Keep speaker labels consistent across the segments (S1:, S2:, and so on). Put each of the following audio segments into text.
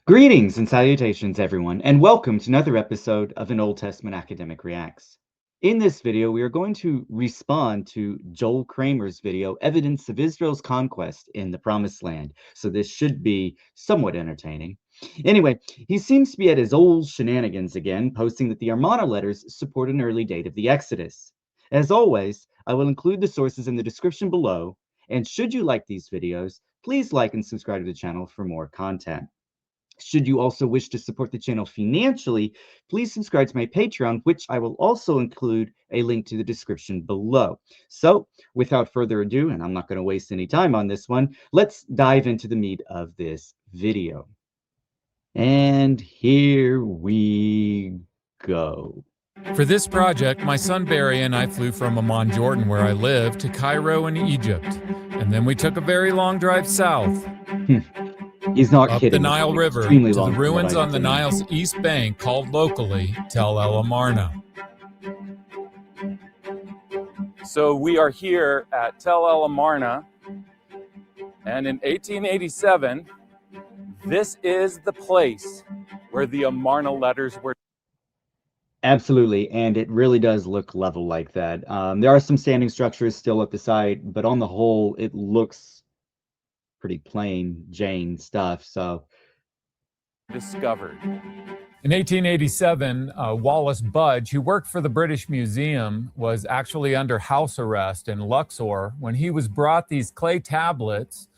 S1: Greetings and salutations, everyone, and welcome to another episode of an Old Testament Academic Reacts. In this video, we are going to respond to Joel Kramer's video, Evidence of Israel's Conquest in the Promised Land. So this should be somewhat entertaining. Anyway, he seems to be at his old shenanigans again, posting that the Amarna letters support an early date of the Exodus. As always, I will include the sources in the description below, and should you like these videos, please like and subscribe to the channel for more content. Should you also wish to support the channel financially, please subscribe to my Patreon, which I will also include a link to the description below. So, without further ado, and I'm not going to waste any time on this one, let's dive into the meat of this video. And here we go.
S2: For this project, my son Barry and I flew from Amman, Jordan, where I live, to Cairo in Egypt. And then we took a very long drive south.
S1: He's not
S2: up
S1: kidding.
S2: the Nile River
S1: Extremely
S2: to the
S1: long
S2: ruins
S1: from what
S2: on the
S1: I've seen.
S2: Nile's east bank called locally Tel El Amarna. So we are here at Tel El Amarna, and in 1887, this is the place where the Amarna letters were.
S1: Absolutely, and it really does look level like that. There are some standing structures still at the site, but on the whole, it looks pretty plain Jane stuff. So
S2: discovered. In 1887, Wallace Budge, who worked for the British Museum, was actually under house arrest in Luxor when he was brought these clay tablets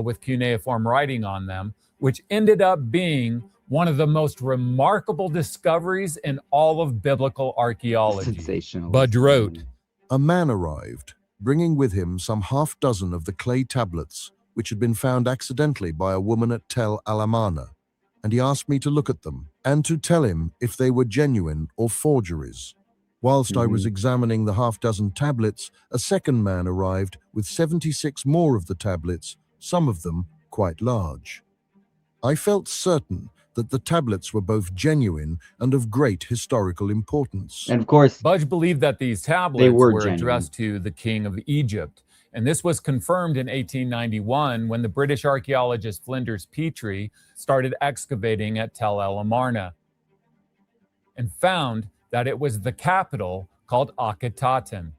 S2: with cuneiform writing on them, which ended up being one of the most remarkable discoveries in all of biblical archaeology.
S1: sensational.
S2: Budge wrote,
S3: "A man arrived, bringing with him some half-dozen of the clay tablets which had been found accidentally by a woman at Tel El Amarna, and he asked me to look at them and to tell him if they were genuine or forgeries. Whilst I was examining the half-dozen tablets, a second man arrived with 76 more of the tablets, some of them quite large. I felt certain that the tablets were both genuine and of great historical importance."
S1: And of course,
S2: Budge believed that these tablets
S1: were
S2: were
S1: genuine.
S2: addressed to the king of Egypt. And this was confirmed in 1891 when the British archaeologist Flinders Petrie started excavating at Tel El Amarna and found that it was the capital called Akhetaten.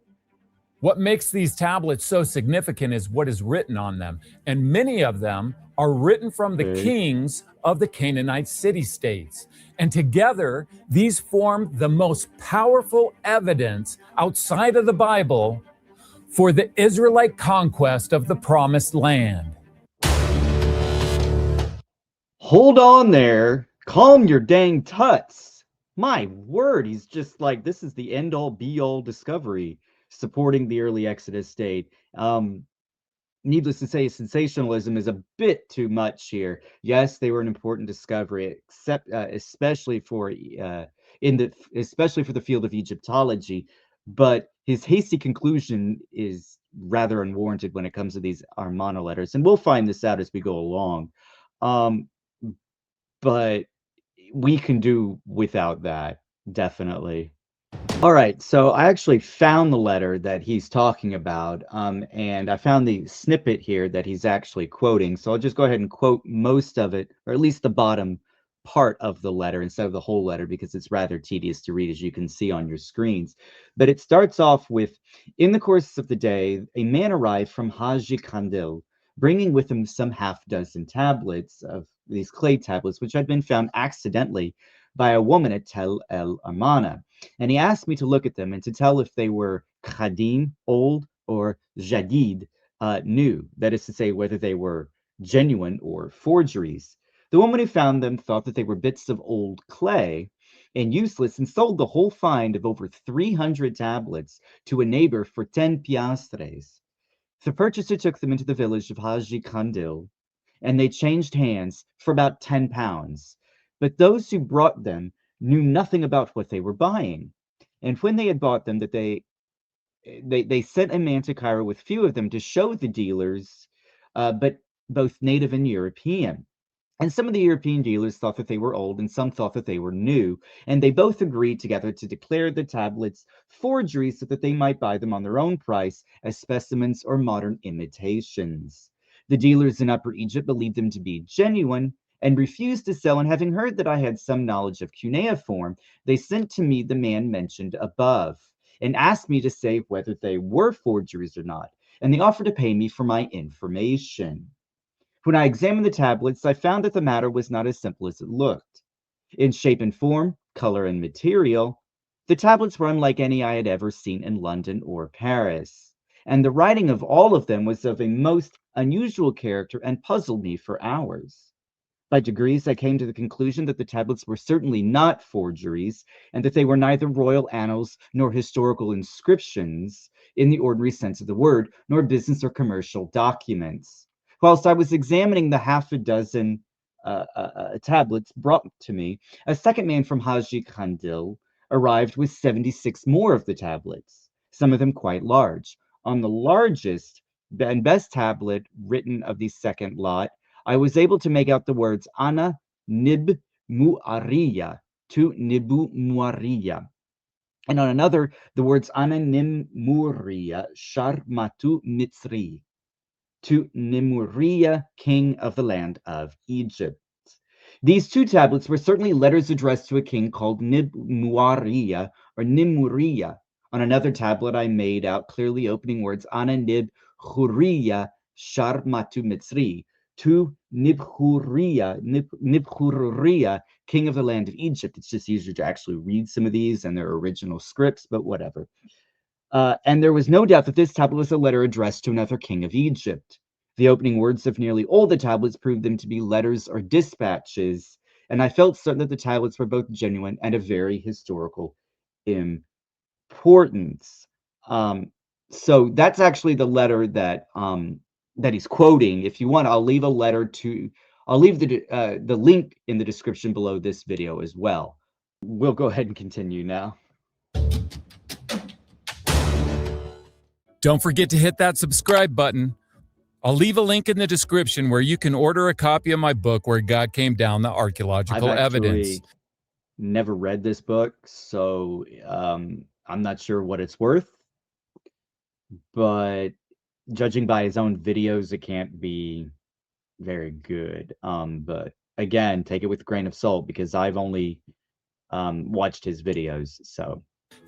S2: What makes these tablets so significant is what is written on them, and many of them are written from the kings of the Canaanite city-states. And together, these form the most powerful evidence outside of the Bible for the Israelite conquest of the Promised Land.
S1: hold on there. Calm your dang tuts. My word, he's just like, this is the end-all be-all discovery supporting the early Exodus state. Needless to say, sensationalism is a bit too much here. Yes, they were an important discovery, except especially for especially for the field of Egyptology. But his hasty conclusion is rather unwarranted when it comes to these Amarna letters, and we'll find this out as we go along. But we can do without that, definitely. All right, so I actually found the letter that he's talking about, and I found the snippet here that he's actually quoting. So I'll just go ahead and quote most of it, or at least the bottom part of the letter instead of the whole letter, because it's rather tedious to read, as you can see on your screens. But it starts off with, "In the course of the day, a man arrived from Haji Kandil, bringing with him some half-dozen tablets of these clay tablets, which had been found accidentally by a woman at Tel El Amarna. And he asked me to look at them and to tell if they were Khadim, old, or Jadid, new. That is to say, whether they were genuine or forgeries. The woman who found them thought that they were bits of old clay and useless, and sold the whole find of over 300 tablets to a neighbor for 10 piastres. The purchaser took them into the village of Haji Kandil, and they changed hands for about 10 pounds. But those who brought them knew nothing about what they were buying. And when they had bought them, that they sent a man to Cairo with few of them to show the dealers, but both native and European. And some of the European dealers thought that they were old, and some thought that they were new, and they both agreed together to declare the tablets forgeries so that they might buy them on their own price as specimens or modern imitations. The dealers in Upper Egypt believed them to be genuine, and refused to sell, and having heard that I had some knowledge of cuneiform, they sent to me the man mentioned above, and asked me to say whether they were forgeries or not, and they offered to pay me for my information. When I examined the tablets, I found that the matter was not as simple as it looked. In shape and form, color and material, the tablets were unlike any I had ever seen in London or Paris, and the writing of all of them was of a most unusual character and puzzled me for hours. By degrees, I came to the conclusion that the tablets were certainly not forgeries, and that they were neither royal annals nor historical inscriptions in the ordinary sense of the word, nor business or commercial documents. Whilst I was examining the half a dozen tablets brought to me, a second man from Haji Khandil arrived with 76 more of the tablets, some of them quite large. On the largest and best tablet written of the second lot, I was able to make out the words Ana Nib Muariya to Nibu Muariya. And on another, the words Ana Nim Muriya Sharmatu Mitzri to Nimuriya, king of the land of Egypt. These two tablets were certainly letters addressed to a king called Nibmuariya or Nimuriya. On another tablet, I made out clearly opening words Ana Nib Huriya Sharmatu Mitzri to Nibhuriya, king of the land of Egypt. It's just easier to actually read some of these and their original scripts, but whatever. And there was no doubt that this tablet was a letter addressed to another king of Egypt. The opening words of nearly all the tablets proved them to be letters or dispatches, and I felt certain that the tablets were both genuine and of very historical importance. So that's actually the letter that that he's quoting. If you want, I'll leave a letter to, I'll leave the link in the description below this video as well. We'll go ahead and continue now.
S2: Don't forget to hit that subscribe button. I'll leave a link in the description where you can order a copy of my book, Where God Came Down, the Archaeological Evidence.
S1: Never read this book, so I'm not sure what it's worth, but judging by his own videos, it can't be very good. But again, take it with a grain of salt because I've only watched his videos. So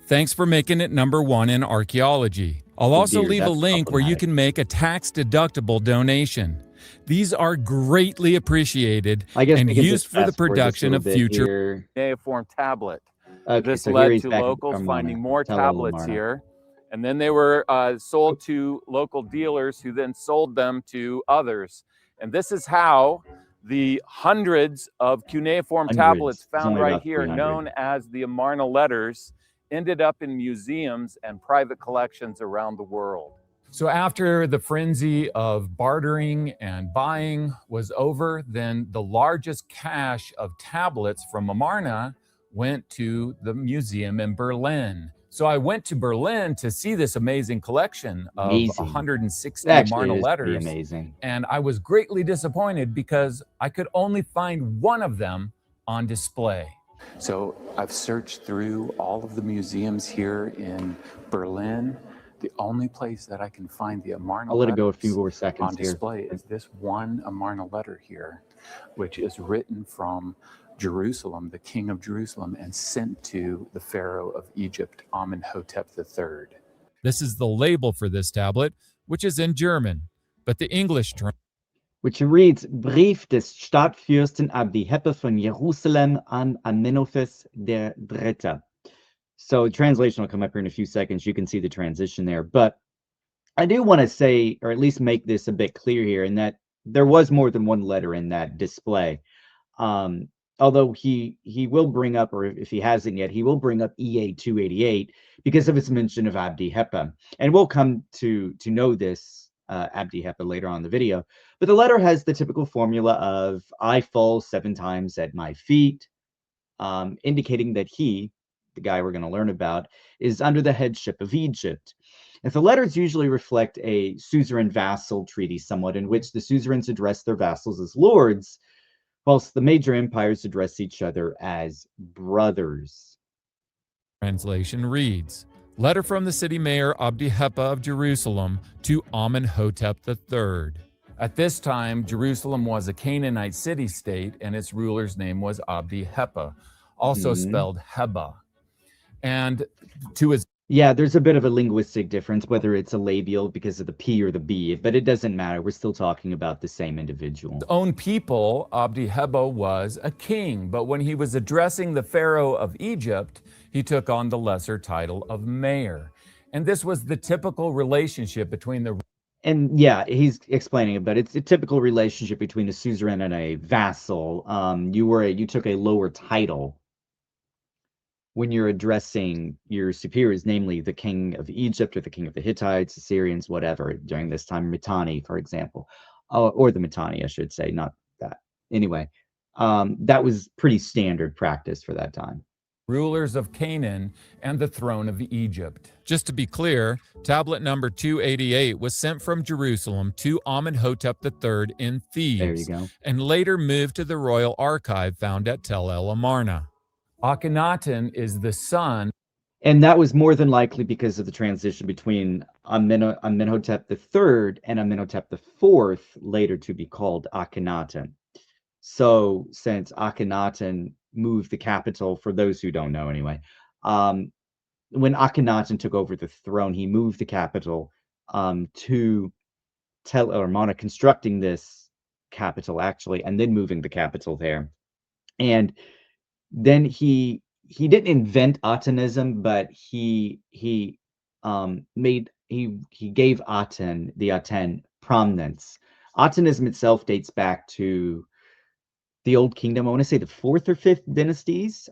S2: thanks for making it #1 in archaeology. I'll also leave a link where you can make a tax-deductible donation. These are greatly appreciated and used for the production of future cuneiform tablet. This led to locals finding more tablets here, and then they were sold to local dealers who then sold them to others. And this is how the hundreds of cuneiform tablets found right here, known as the Amarna letters, ended up in museums and private collections around the world. So after the frenzy of bartering and buying was over, then the largest cache of tablets from Amarna went to the museum in Berlin. So I went to Berlin to see this amazing collection of 160 Amarna letters. And I was greatly disappointed because I could only find one of them on display.
S4: So I've searched through all of the museums here in Berlin. The only place that I can find the Amarna letters on display is this one Amarna letter here, which is written from Jerusalem, the king of Jerusalem, and sent to the Pharaoh of Egypt, Amenhotep III.
S2: This is the label for this tablet, which is in German, but the English term,
S1: which reads, Brief des Stadtfürsten Abdi-Heppe von Jerusalem an Amenhotep der Dritte. So translation will come up here in a few seconds. You can see the transition there. But I do want to say, or at least make this a bit clear here, in that there was more than one letter in that display. Although he will bring up, or if he hasn't yet, he will bring up EA 288 because of its mention of Abdi-Heppe. And we'll come to know this Abdi-Heppe later on in the video. But the letter has the typical formula of I fall 7 times at my feet, indicating that he, the guy we're going to learn about, is under the headship of Egypt. And the letters usually reflect a suzerain-vassal treaty somewhat, in which the suzerains address their vassals as lords, whilst the major empires address each other as brothers.
S2: Translation reads, Letter from the city mayor Abdi-Heppe of Jerusalem to Amenhotep III. At this time, Jerusalem was a Canaanite city-state, and its ruler's name was Abdi-Hepa, also spelled Heba. And to his...
S1: Yeah, there's a bit of a linguistic difference, whether it's a labial because of the P or the B, but it doesn't matter. We're still talking about the same individual.
S2: His own people, Abdi-Heba was a king, but when he was addressing the Pharaoh of Egypt, he took on the lesser title of mayor. And this was the typical relationship between the...
S1: And yeah, he's explaining it, but it's a typical relationship between a suzerain and a vassal. You took a lower title when you're addressing your superiors, namely the king of Egypt or the king of the Hittites, Assyrians, whatever, during this time, Mitanni, for example, or the Mitanni, I should say, not that. Anyway, that was pretty standard practice for that time.
S2: Rulers of Canaan and the throne of Egypt. Just to be clear, tablet number 288 was sent from Jerusalem to Amenhotep III in Thebes,
S1: there you go,
S2: and later moved to the royal archive found at Tel El Amarna. Akhenaten is the son.
S1: And that was more than likely because of the transition between Amenhotep III and Amenhotep IV, later to be called Akhenaten. So since Akhenaten moved the capital, for those who don't know anyway, when Akhenaten took over the throne, he moved the capital to Tel El Amarna, constructing this capital actually, and then moving the capital there. And then he didn't invent Atenism, but he gave Aten, the Aten, prominence. Atenism itself dates back to the Old Kingdom. I want to say the 4th or 5th dynasties.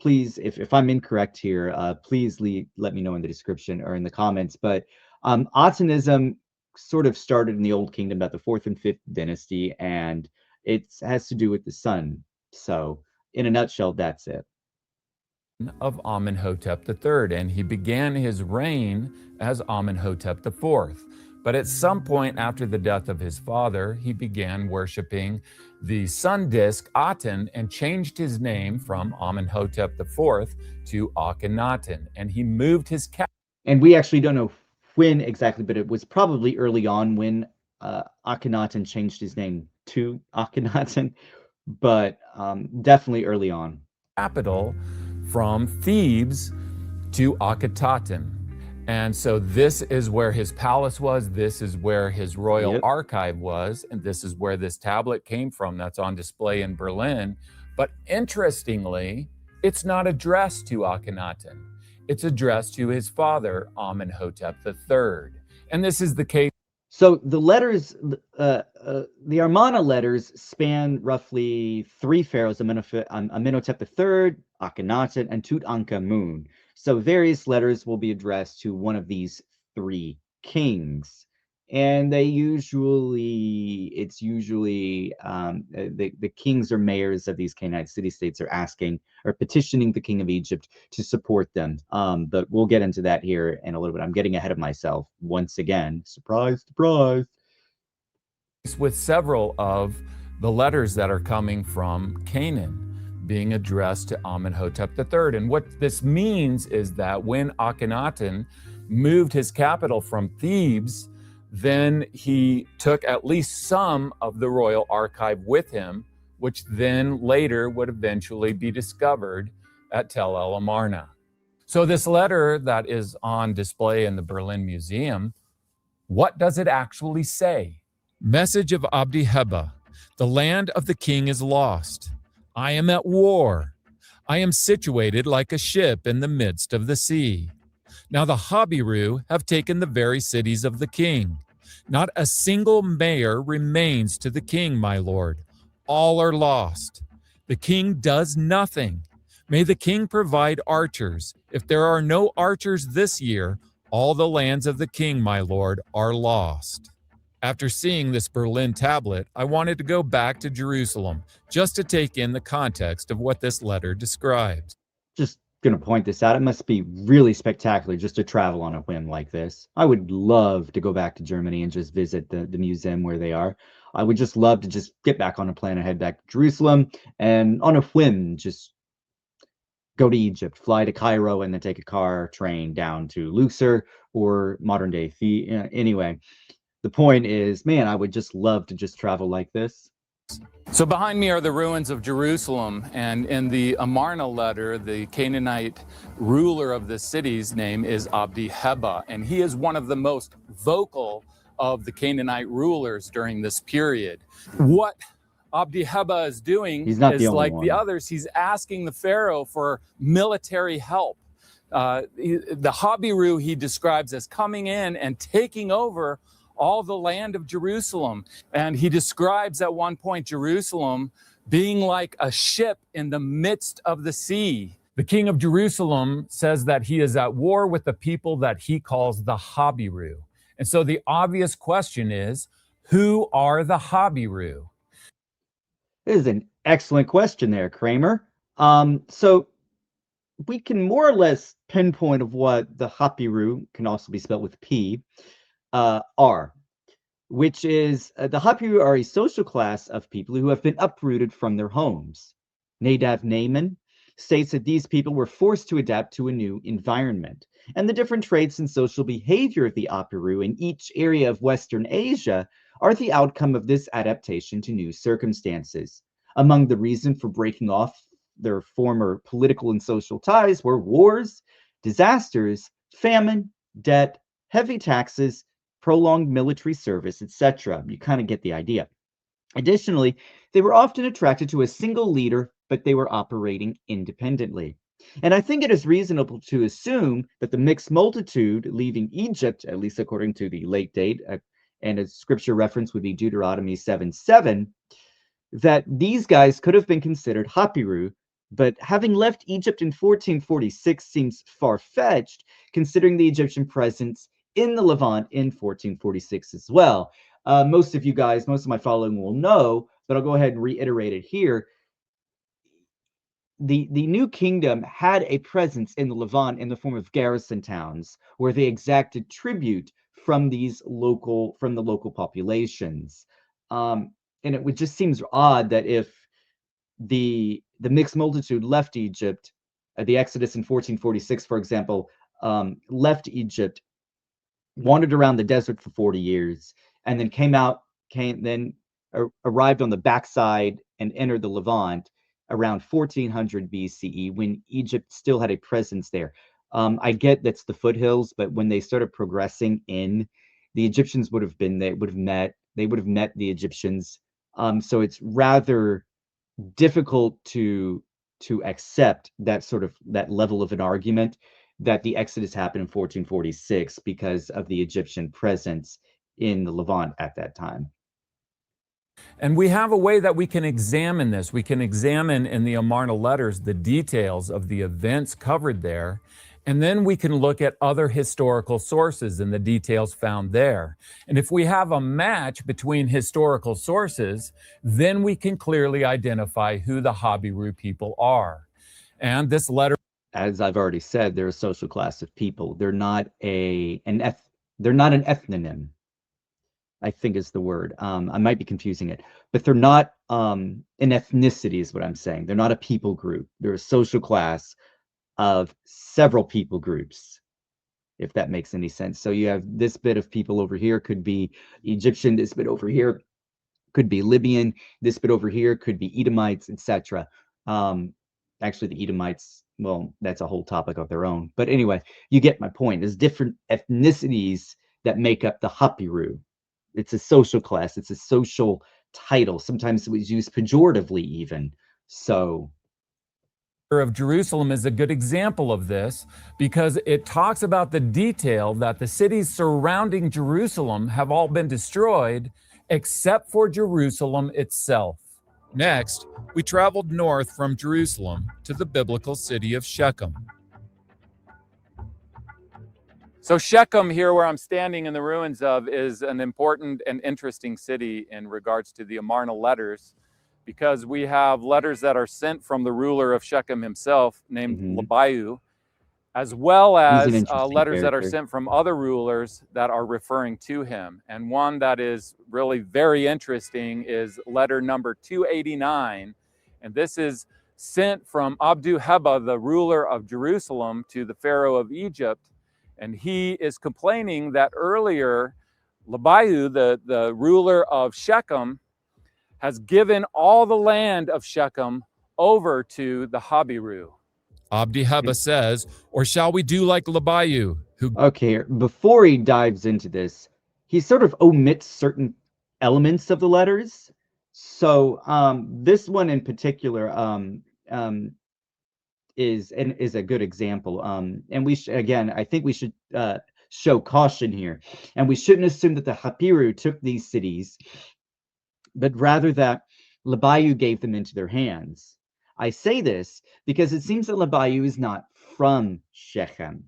S1: Please, if I'm incorrect here, please let me know in the description or in the comments. But Atenism sort of started in the Old Kingdom, about the 4th and 5th dynasty, and it has to do with the sun. So in a nutshell, that's it.
S2: Of Amenhotep III, and he began his reign as Amenhotep IV. But at some point after the death of his father, he began worshiping the sun disk Aten and changed his name from Amenhotep IV to Akhenaten, and he moved his capital.
S1: And we actually don't know when exactly, but it was probably early on when Akhenaten changed his name to Akhenaten, but definitely early on.
S2: Capital from Thebes to Akhetaten. And so this is where his palace was, this is where his royal archive was, and this is where this tablet came from that's on display in Berlin. But interestingly, it's not addressed to Akhenaten. It's addressed to his father, Amenhotep III. And this is the case.
S1: So the letters, the Amarna letters span roughly 3 pharaohs, Amenhotep III, Akhenaten, and Tutankhamun. So various letters will be addressed to one of these 3 kings. And it's usually the kings or mayors of these Canaanite city-states are asking or petitioning the king of Egypt to support them. But we'll get into that here in a little bit. I'm getting ahead of myself once again. Surprise, surprise.
S2: With several of the letters that are coming from Canaan being addressed to Amenhotep III. And what this means is that when Akhenaten moved his capital from Thebes, then he took at least some of the royal archive with him, which then later would eventually be discovered at Tel El Amarna. So this letter that is on display in the Berlin Museum, what does it actually say? Message of Abdi-Heba, the land of the king is lost. I am at war. I am situated like a ship in the midst of the sea. Now the Habiru have taken the very cities of the king. Not a single mayor remains to the king, my lord. All are lost. The king does nothing. May the king provide archers. If there are no archers this year, all the lands of the king, my lord, are lost. After seeing this Berlin tablet, I wanted to go back to Jerusalem just to take in the context of what this letter describes.
S1: Just going to point this out. It must be really spectacular just to travel on a whim like this. I would love to go back to Germany and just visit the museum where they are. I would just love to just get back on a plane and head back to Jerusalem and on a whim just go to Egypt, fly to Cairo, and then take a car train down to Luxor or modern day anyway. the point is, man, I would just love to just travel like this.
S2: So behind me are the ruins of Jerusalem, and in the Amarna letter, the Canaanite ruler of the city's name is Abdi-Heba, and he is one of the most vocal of the Canaanite rulers during this period. What Abdi-Heba is doing is like the others, he's asking the Pharaoh for military help. The Habiru he describes as coming in and taking over all the land of Jerusalem. And he describes at one point Jerusalem being like a ship in the midst of the sea. The king of Jerusalem says that he is at war with the people that he calls the Habiru. And so the obvious question is, who are the Habiru?
S1: This is an excellent question there, Kramer. So we can more or less pinpoint of what the Habiru, can also be spelled with P, are, which is the Habiru are a social class of people who have been uprooted from their homes. Nadav Naaman states that these people were forced to adapt to a new environment, and the different traits and social behavior of the Habiru in each area of Western Asia are the outcome of this adaptation to new circumstances. Among the reasons for breaking off their former political and social ties were wars, disasters, famine, debt, heavy taxes, prolonged military service, etc. You kind of get the idea. Additionally, they were often attracted to a single leader, but they were operating independently. And I think it is reasonable to assume that the mixed multitude leaving Egypt, at least according to the late date, and a scripture reference would be Deuteronomy 7:7, that these guys could have been considered Habiru, but having left Egypt in 1446 seems far-fetched, considering the Egyptian presence in the Levant in 1446 as well. Most of you guys, most of my following will know, but I'll go ahead and reiterate it here. The New Kingdom had a presence in the Levant in the form of garrison towns, where they exacted tribute from the local populations. And it just seems odd that if the mixed multitude left Egypt, the Exodus in 1446, for example, left Egypt, wandered around the desert for 40 years, and then arrived on the backside and entered the Levant around 1400 BCE, when Egypt still had a presence there. I get that's the foothills, but when they started progressing in, the Egyptians would have been there, they would have met the Egyptians. So it's rather difficult to accept that level of an argument that the Exodus happened in 1446 because of the Egyptian presence in the Levant at that time.
S2: And we have a way that we can examine this. We can examine in the Amarna letters the details of the events covered there, and then we can look at other historical sources and the details found there. And if we have a match between historical sources, then we can clearly identify who the Habiru people are. And this letter,
S1: as I've already said, they're a social class of people. They're not an ethnonym, I think is the word. I might be confusing it, but they're not an ethnicity is what I'm saying. They're not a people group. They're a social class of several people groups, if that makes any sense. So you have this bit of people over here could be Egyptian, this bit over here could be Libyan, this bit over here could be Edomites, etc. Actually, the Edomites, well, that's a whole topic of their own. But anyway, you get my point. There's different ethnicities that make up the Habiru. It's a social class. It's a social title. Sometimes it was used pejoratively even. So
S2: of Jerusalem is a good example of this, because it talks about the detail that the cities surrounding Jerusalem have all been destroyed except for Jerusalem itself. Next, we traveled north from Jerusalem to the biblical city of Shechem. So Shechem, here where I'm standing in the ruins of, is an important and interesting city in regards to the Amarna letters, because we have letters that are sent from the ruler of Shechem himself, named Labayu, as well as letters that are sent from other rulers that are referring to him. And one that is really very interesting is letter number 289. And this is sent from Abdi-Heba, the ruler of Jerusalem, to the Pharaoh of Egypt. And he is complaining that earlier Labayu, the ruler of Shechem, has given all the land of Shechem over to the Habiru. Abdi Heba says, or shall we do like Labayu, who...
S1: Okay, before he dives into this, he sort of omits certain elements of the letters. So this one in particular is a good example. And we again, I think we should show caution here, and we shouldn't assume that the Hapiru took these cities, but rather that Labayu gave them into their hands. I say this because it seems that Labayu is not from Shechem,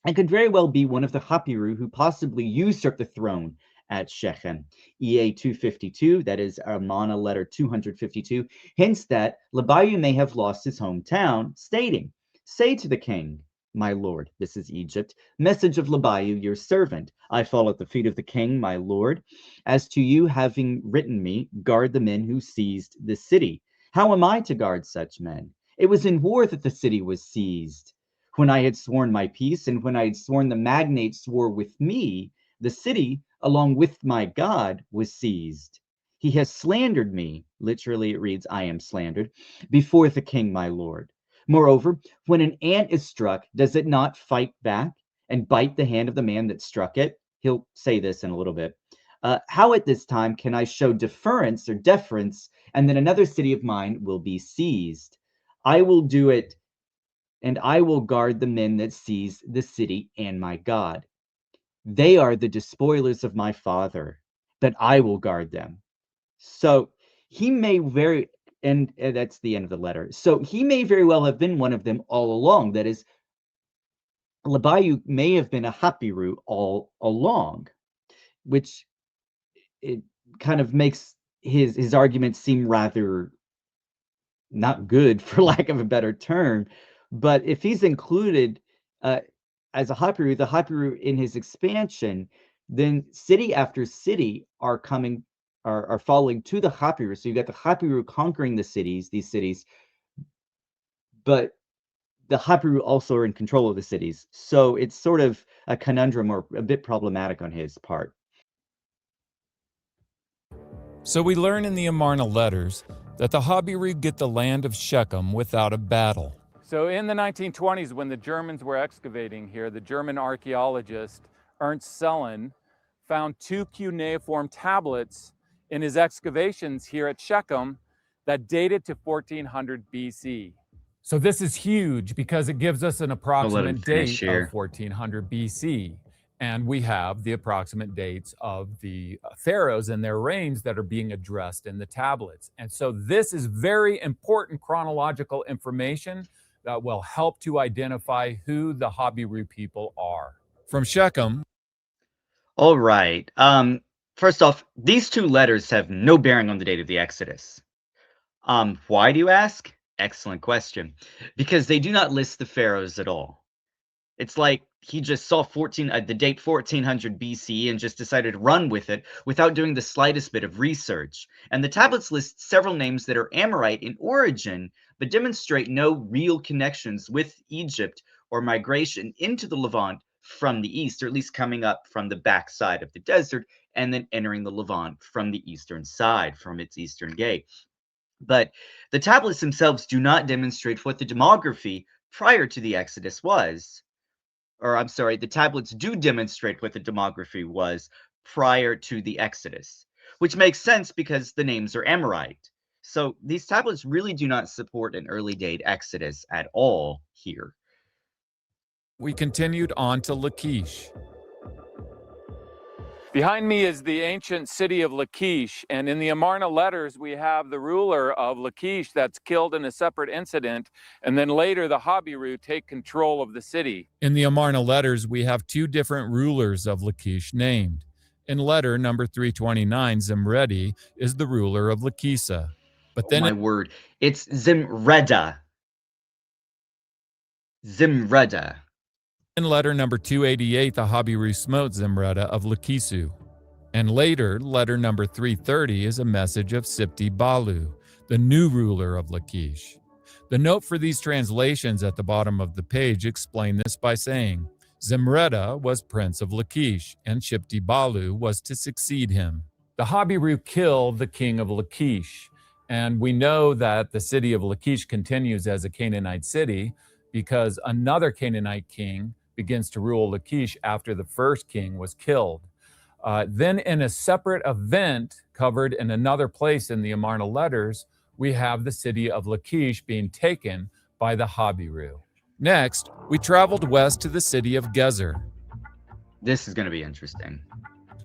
S1: and could very well be one of the Hapiru who possibly usurped the throne at Shechem. EA 252, that is Amarna letter 252, hints that Labayu may have lost his hometown, stating, "Say to the king, my lord," this is Egypt, "message of Labayu, your servant. I fall at the feet of the king, my lord. As to you having written me, guard the men who seized the city. How am I to guard such men? It was in war that the city was seized. When I had sworn my peace, and when I had sworn the magnates swore with me, the city, along with my God, was seized. He has slandered me," literally it reads, "I am slandered," "before the king, my lord. Moreover, when an ant is struck, does it not fight back and bite the hand of the man that struck it?" He'll say this in a little bit. "How at this time can I show deference or deference, and then another city of mine will be seized? I will do it, and I will guard the men that seize the city and my God. They are the despoilers of my father, but I will guard them." So he may very, and that's the end of the letter. So he may very well have been one of them all along. That is, Labayu may have been a Hapiru all along, which it kind of makes his argument seem rather not good, for lack of a better term. But if he's included as a Hapiru, the Hapiru in his expansion, then city after city are falling to the Hapiru. So you got the Hapiru conquering these cities, but the Hapiru also are in control of the cities. So it's sort of a conundrum, or a bit problematic on his part.
S2: So we learn in the Amarna letters that the Habiru get the land of Shechem without a battle. So in the 1920s, when the Germans were excavating here, the German archaeologist Ernst Sellen found 2 cuneiform tablets in his excavations here at Shechem that dated to 1400 BC. So this is huge because it gives us an approximate date of 1400 BC. And we have the approximate dates of the pharaohs and their reigns that are being addressed in the tablets. And so this is very important chronological information that will help to identify who the Habiru people are. From Shechem.
S1: All right. First off, these 2 letters have no bearing on the date of the Exodus. Why do you ask? Excellent question. Because they do not list the pharaohs at all. It's like he just saw the date 1400 BC and just decided to run with it without doing the slightest bit of research. And the tablets list several names that are Amorite in origin, but demonstrate no real connections with Egypt or migration into the Levant from the east, or at least coming up from the backside of the desert and then entering the Levant from the eastern side, from its eastern gate. But the tablets themselves do not demonstrate what the demography prior to the Exodus was. Or I'm sorry, the tablets do demonstrate what the demography was prior to the Exodus, which makes sense because the names are Amorite. So these tablets really do not support an early date Exodus at all here.
S2: We continued on to Lachish. Behind me is the ancient city of Lachish, and in the Amarna letters we have the ruler of Lachish that's killed in a separate incident, and then later the Habiru take control of the city. In the Amarna letters we have 2 different rulers of Lachish named. In letter number 329, Zimredi is the ruler of Lachish. But then
S1: my word, it's Zimreda. Zimreda.
S2: In letter number 288, the Habiru smote Zimreda of Lachish. And later, letter number 330 is a message of Sipti Balu, the new ruler of Lachish. The note for these translations at the bottom of the page explain this by saying, Zimreda was prince of Lachish, and Shibti-Balu was to succeed him. The Habiru killed the king of Lachish, and we know that the city of Lachish continues as a Canaanite city because another Canaanite king begins to rule Lachish after the first king was killed. Then in a separate event covered in another place in the Amarna letters, we have the city of Lachish being taken by the Habiru. Next, we traveled west to the city of Gezer.
S1: This is going to be interesting.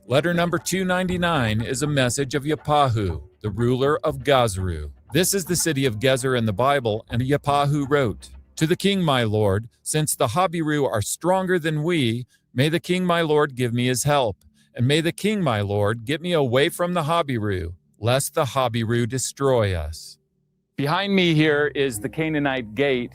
S2: Letter number 299 is a message of Yapahu, the ruler of Gazru. This is the city of Gezer in the Bible, and Yapahu wrote, "To the king, my lord, since the Habiru are stronger than we, may the king, my lord, give me his help. And may the king, my lord, get me away from the Habiru, lest the Habiru destroy us." Behind me here is the Canaanite gate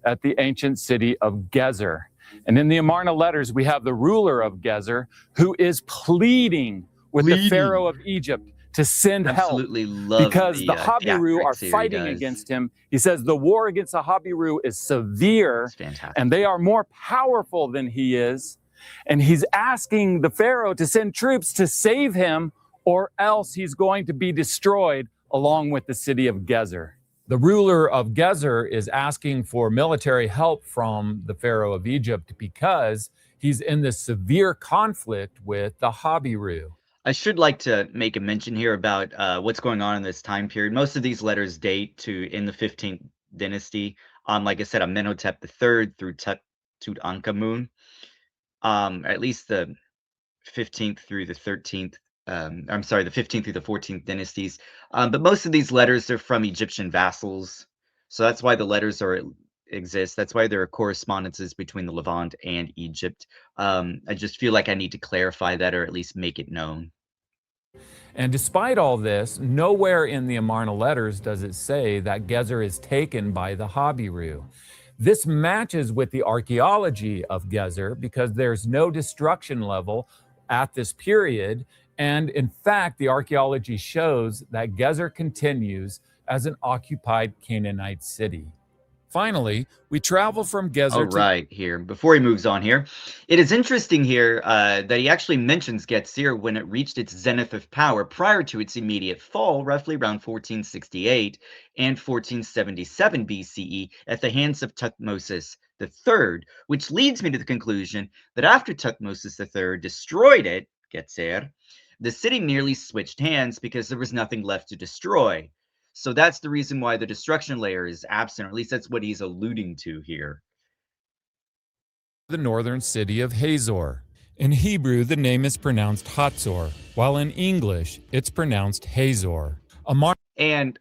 S2: at the ancient city of Gezer. And in the Amarna letters, we have the ruler of Gezer who is pleading with the Pharaoh of Egypt to send
S1: Absolutely
S2: help
S1: love
S2: because the Habiru are fighting against him. He says the war against the Habiru is severe and they are more powerful than he is. And he's asking the Pharaoh to send troops to save him, or else he's going to be destroyed along with the city of Gezer. The ruler of Gezer is asking for military help from the Pharaoh of Egypt because he's in this severe conflict with the Habiru.
S1: I should like to make a mention here about what's going on in this time period. Most of these letters date to in the 15th dynasty, like I said, Amenhotep III through Tutankhamun. At least the 15th through the 13th, I'm sorry, the 15th through the 14th dynasties. But most of these letters are from Egyptian vassals. So that's why the letters exist. That's why there are correspondences between the Levant and Egypt. I just feel like I need to clarify that, or at least make it known.
S2: And despite all this, nowhere in the Amarna letters does it say that Gezer is taken by the Habiru. This matches with the archaeology of Gezer because there's no destruction level at this period. And in fact, the archaeology shows that Gezer continues as an occupied Canaanite city. Finally, we travel from Gezer
S1: here, before he moves on here, it is interesting here that he actually mentions Gezer when it reached its zenith of power prior to its immediate fall, roughly around 1468 and 1477 BCE at the hands of Thutmose III, which leads me to the conclusion that after Thutmose III destroyed it, Gezer, the city nearly switched hands because there was nothing left to destroy. So that's the reason why the destruction layer is absent, or at least that's what he's alluding to here.
S2: The northern city of Hazor. In Hebrew, the name is pronounced Hatzor, while in English, it's pronounced Hazor.
S1: And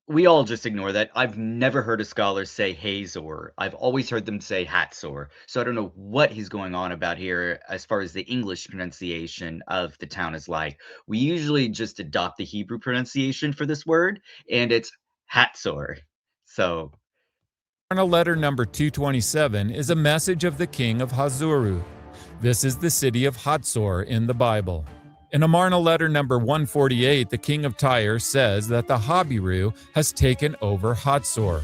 S1: we all just ignore that. I've never heard a scholar say Hazor. I've always heard them say Hatzor. So I don't know what he's going on about here as far as the English pronunciation of the town is like. We usually just adopt the Hebrew pronunciation for this word, and it's Hatzor. So
S2: letter number 227 is a message of the king of Hazuru. This is the city of Hatzor in the Bible. In Amarna letter number 148, the king of Tyre says that the Habiru has taken over Hatzor.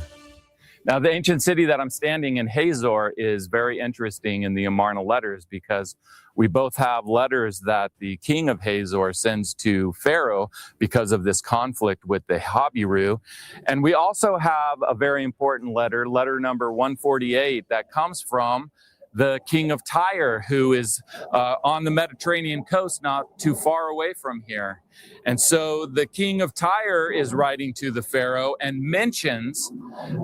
S2: Now, the ancient city that I'm standing in, Hazor, is very interesting in the Amarna letters because we both have letters that the king of Hazor sends to Pharaoh because of this conflict with the Habiru. And we also have a very important letter, letter number 148, that comes from the king of Tyre, who is on the Mediterranean coast, not too far away from here. And so the king of Tyre is writing to the Pharaoh and mentions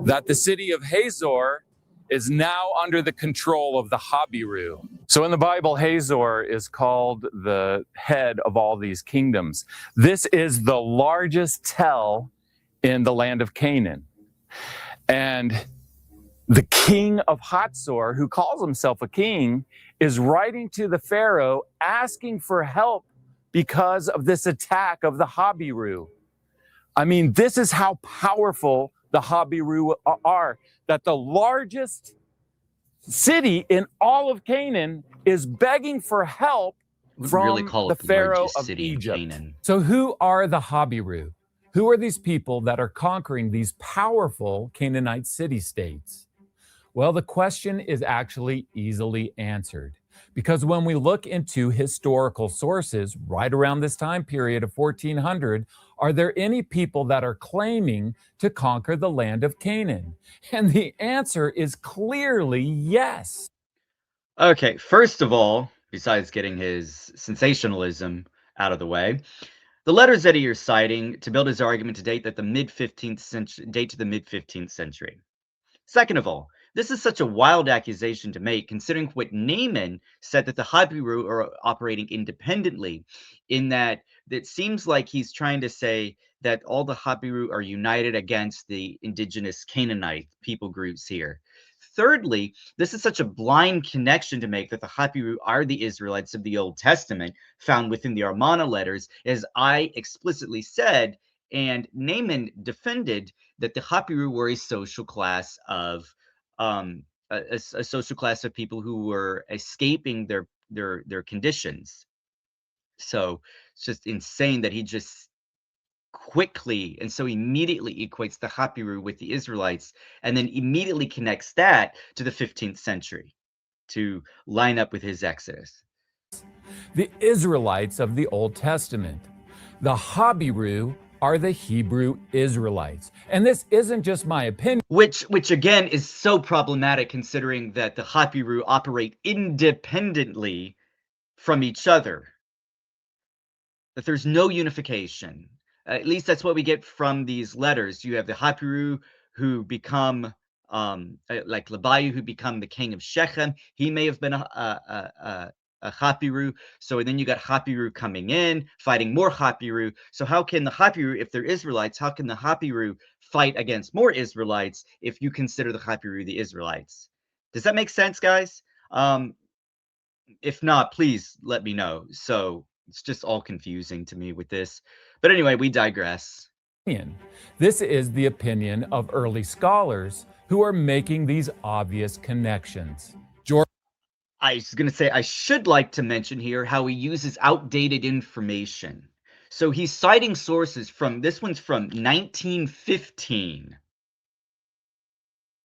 S2: that the city of Hazor is now under the control of the Habiru. So in the Bible, Hazor is called the head of all these kingdoms. This is the largest tell in the land of Canaan. And the king of Hatzor, who calls himself a king, is writing to the Pharaoh asking for help because of this attack of the Habiru. I mean, this is how powerful the Habiru are, that the largest city in all of Canaan is begging for help from the Pharaoh of Egypt. So who are the Habiru? Who are these people that are conquering these powerful Canaanite city-states? Well, the question is actually easily answered because when we look into historical sources right around this time period of 1400, are there any people that are claiming to conquer the land of Canaan? And the answer is clearly yes.
S1: Okay, first of all, besides getting his sensationalism out of the way, the letters that he is citing to build his argument to date that the mid 15th century date to the mid 15th century. Second of all, this is such a wild accusation to make, considering what Naaman said that the Habiru are operating independently, in that it seems like he's trying to say that all the Habiru are united against the indigenous Canaanite people groups here. Thirdly, this is such a blind connection to make that the Habiru are the Israelites of the Old Testament found within the Amarna letters, as I explicitly said, and Naaman defended that the Habiru were a social class of a social class of people who were escaping their conditions. So it's just insane that he just quickly and so immediately equates the Habiru with the Israelites, and then immediately connects that to the 15th century to line up with his Exodus.
S2: The Israelites of the Old Testament. The Habiru are the Hebrew Israelites. And this isn't just my opinion.
S1: Which again is so problematic, considering that the Habiru operate independently from each other. That there's no unification. At least that's what we get from these letters. You have the Habiru who become like Labayu, who become the king of Shechem. He may have been a Habiru. So then you got Habiru coming in, fighting more Habiru. So how can the Habiru, if they're Israelites, how can the Habiru fight against more Israelites if you consider the Habiru the Israelites? Does that make sense, guys? If not, please let me know. So it's just all confusing to me with this. But anyway, we digress.
S2: This is the opinion of early scholars who are making these obvious connections.
S1: I was going to say, I should like to mention here how he uses outdated information. So he's citing sources from, this one's from 1915.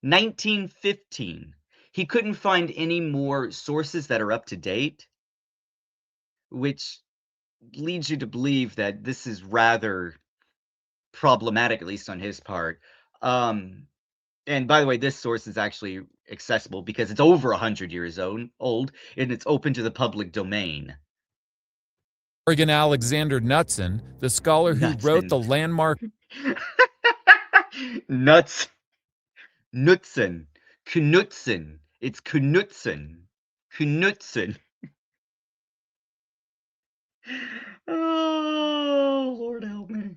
S1: 1915. He couldn't find any more sources that are up to date, which leads you to believe that this is rather problematic, at least on his part. And by the way, this source is actually accessible because it's over 100 years old, and it's open to the public domain.
S2: Morgan Alexander Knudsen, the scholar who wrote the landmark
S1: Knudsen. Knudsen. It's Knudsen. Knudsen. Oh, Lord help me.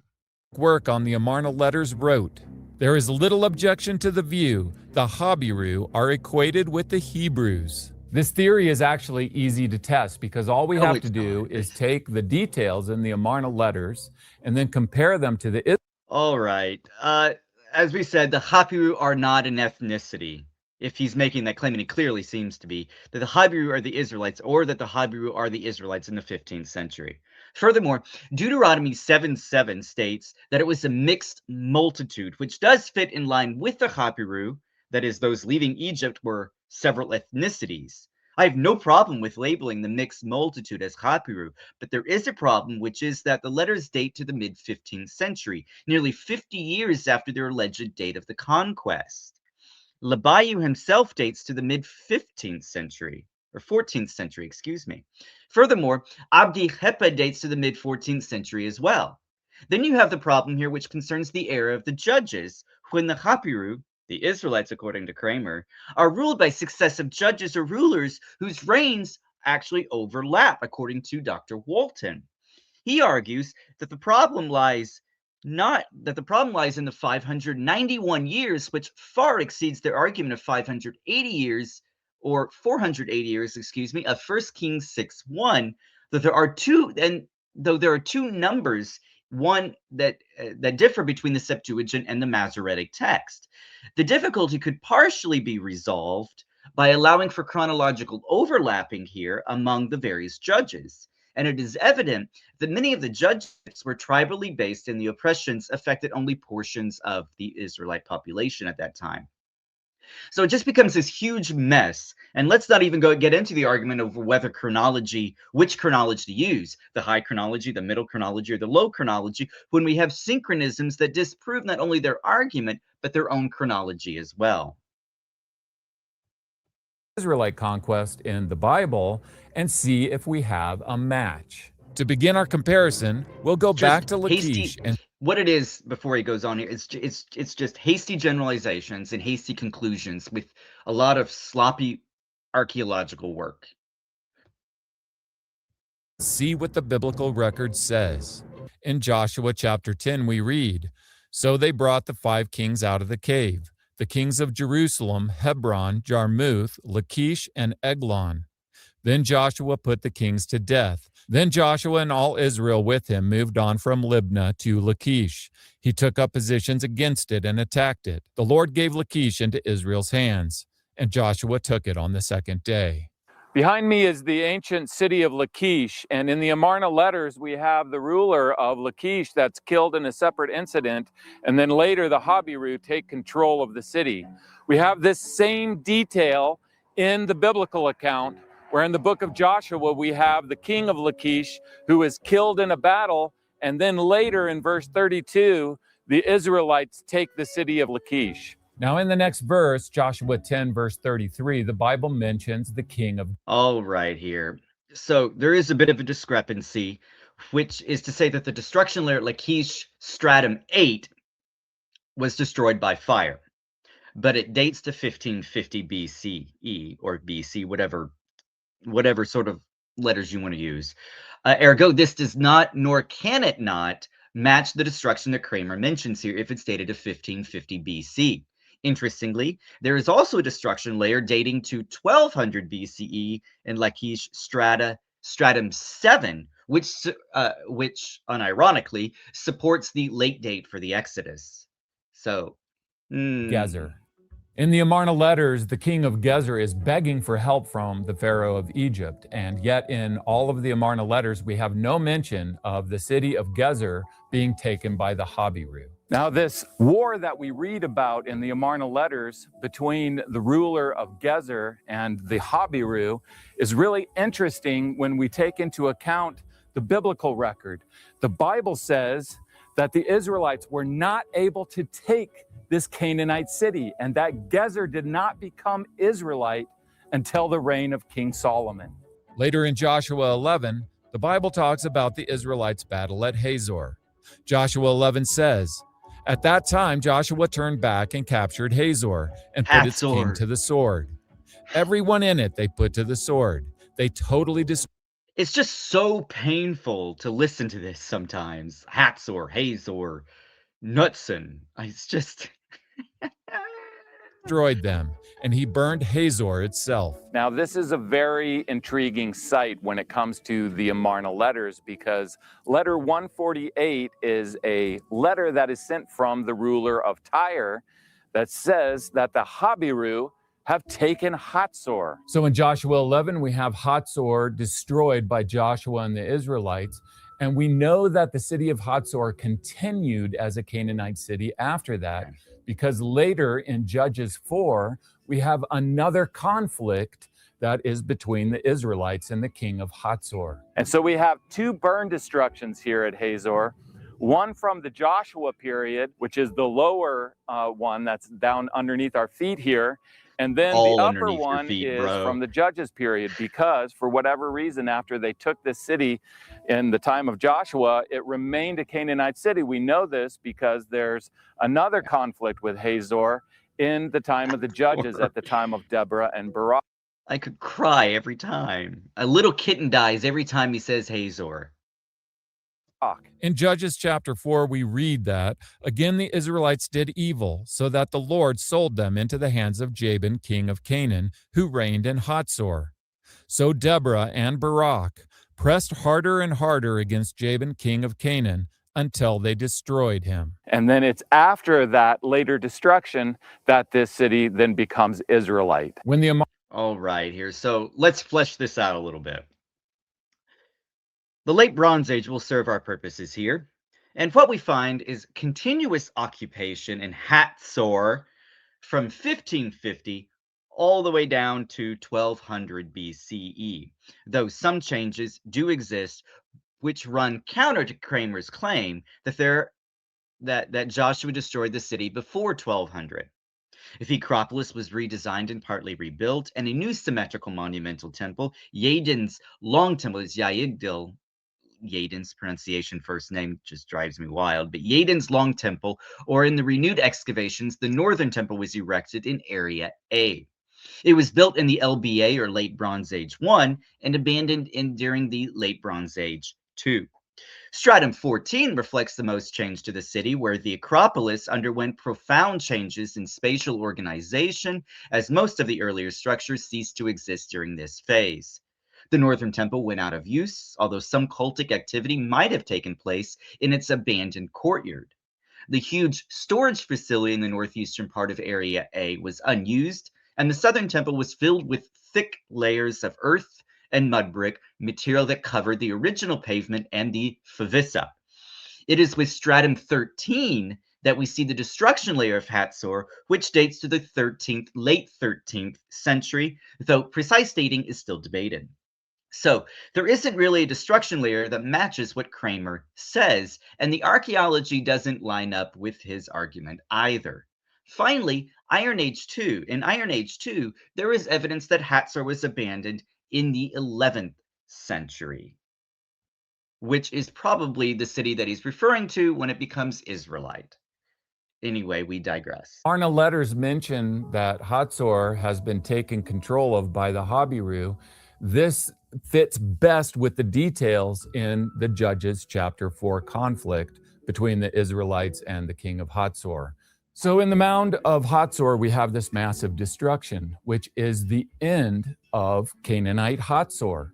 S2: Work on the Amarna letters wrote, "There is little objection to the view the Habiru are equated with the Hebrews." This theory is actually easy to test because all we have to do is take the details in the Amarna letters and then compare them to the...
S1: All right. As we said, the Habiru are not an ethnicity. If he's making that claim, and he clearly seems to be, that the Habiru are the Israelites, or that the Habiru are the Israelites in the 15th century. Furthermore, Deuteronomy 7:7 states that it was a mixed multitude, which does fit in line with the Habiru, that is, those leaving Egypt were several ethnicities. I have no problem with labeling the mixed multitude as Habiru, but there is a problem, which is that the letters date to the mid-15th century, nearly 50 years after their alleged date of the conquest. Labayu himself dates to the mid-15th century, or 14th century, excuse me. Furthermore, Abdi Hepa dates to the mid-14th century as well. Then you have the problem here, which concerns the era of the judges, when the Habiru, the Israelites, according to Kramer, are ruled by successive judges or rulers whose reigns actually overlap, according to Dr. Walton. He argues that the problem lies in the 591 years, which far exceeds their argument of 580 years, or 480 years, excuse me, of 1 Kings 6:1, that there are two, and though there are two numbers, one that differ between the Septuagint and the Masoretic text. The difficulty could partially be resolved by allowing for chronological overlapping here among the various judges. And it is evident that many of the judges were tribally based, and the oppressions affected only portions of the Israelite population at that time. So it just becomes this huge mess. And let's not even get into the argument over whether which chronology to use, the high chronology, the middle chronology, or the low chronology, when we have synchronisms that disprove not only their argument, but their own chronology as well.
S2: Israelite conquest in the Bible and see if we have a match. To begin our comparison, we'll go back to Lachish and
S1: what it is before he goes on here, it's just hasty generalizations and hasty conclusions with a lot of sloppy archaeological work.
S2: See what the biblical record says. In Joshua chapter 10, we read, "So they brought the 5 kings out of the cave, the kings of Jerusalem, Hebron, Jarmuth, Lachish, and Eglon. Then Joshua put the kings to death. Then Joshua and all Israel with him moved on from Libnah to Lachish. He took up positions against it and attacked it. The Lord gave Lachish into Israel's hands, and Joshua took it on the 2nd day." Behind me is the ancient city of Lachish, and in the Amarna letters we have the ruler of Lachish that's killed in a separate incident, and then later the Habiru take control of the city. We have this same detail in the biblical account, where in the book of Joshua we have the king of Lachish who is killed in a battle, and then later in verse 32, the Israelites take the city of Lachish. Now in the next verse, Joshua 10, verse 33, the Bible mentions the king of...
S1: All right here. So there is a bit of a discrepancy, which is to say that the destruction layer at Lachish Stratum 8 was destroyed by fire, but it dates to 1550 BCE or BC, whatever sort of letters you want to use. Ergo, this does not, nor can it not, match the destruction that Kramer mentions here if it's dated to 1550 BC. Interestingly, there is also a destruction layer dating to 1200 BCE in Lachish Stratum 7, which unironically supports the late date for the Exodus. So,
S2: Gezer. In the Amarna letters, the king of Gezer is begging for help from the Pharaoh of Egypt, and yet in all of the Amarna letters, we have no mention of the city of Gezer being taken by the Habiru. Now, this war that we read about in the Amarna letters between the ruler of Gezer and the Habiru is really interesting when we take into account the biblical record. The Bible says that the Israelites were not able to take this Canaanite city, and that Gezer did not become Israelite until the reign of King Solomon. Later in Joshua 11, the Bible talks about the Israelites' battle at Hazor. Joshua 11 says, "At that time Joshua turned back and captured Hazor and put its king to the sword. Everyone in it they put to the sword. They totally destroyed."
S1: It's just so painful to listen to this sometimes. Hatzor, Hazor, Knutson. It's just...
S2: destroyed them, and he burned Hazor itself. Now, this is a very intriguing site when it comes to the Amarna letters, because letter 148 is a letter that is sent from the ruler of Tyre that says that the Habiru have taken Hatzor. So in Joshua 11, we have Hatzor destroyed by Joshua and the Israelites, and we know that the city of Hatzor continued as a Canaanite city after that, because later in Judges 4, we have another conflict that is between the Israelites and the king of Hatzor. And so we have 2 burn destructions here at Hazor, one from the Joshua period, which is the lower one that's down underneath our feet here, and then the upper one is from the Judges period, because for whatever reason, after they took this city in the time of Joshua, it remained a Canaanite city. We know this because there's another conflict with Hazor in the time of the Judges at the time of Deborah and Barak.
S1: I could cry every time. A little kitten dies every time he says Hazor.
S2: In Judges chapter 4, we read that, "Again the Israelites did evil, so that the Lord sold them into the hands of Jabin, king of Canaan, who reigned in Hatzor. So Deborah and Barak pressed harder and harder against Jabin, king of Canaan, until they destroyed him." And then it's after that later destruction that this city then becomes Israelite.
S1: All right, here. So let's flesh this out a little bit. The Late Bronze Age will serve our purposes here, and what we find is continuous occupation in Hatzor from 1550 all the way down to 1200 BCE, though some changes do exist which run counter to Kramer's claim that Joshua destroyed the city before 1200. If the Acropolis was redesigned and partly rebuilt, and a new symmetrical monumental temple, Yadin's long temple is Yaidil. Yadin's pronunciation first name just drives me wild, but Yadin's long temple, or in the renewed excavations, the northern temple was erected in Area A. It was built in the LBA, or Late Bronze Age 1, and abandoned during the Late Bronze Age 2. Stratum 14 reflects the most change to the city, where the Acropolis underwent profound changes in spatial organization, as most of the earlier structures ceased to exist during this phase. The northern temple went out of use, although some cultic activity might have taken place in its abandoned courtyard. The huge storage facility in the northeastern part of Area A was unused, and the southern temple was filled with thick layers of earth and mud brick, material that covered the original pavement and the favissa. It is with stratum 13 that we see the destruction layer of Hatzor, which dates to the late 13th century, though precise dating is still debated. So there isn't really a destruction layer that matches what Kramer says, and the archaeology doesn't line up with his argument either. Finally, Iron Age 2. In Iron Age 2, there is evidence that Hatzor was abandoned in the 11th century, which is probably the city that he's referring to when it becomes Israelite. Anyway, we digress.
S2: Amarna letters mention that Hatzor has been taken control of by the Habiru. This fits best with the details in the Judges chapter 4 conflict between the Israelites and the king of Hatzor. So in the mound of Hatzor, we have this massive destruction, which is the end of Canaanite Hatzor.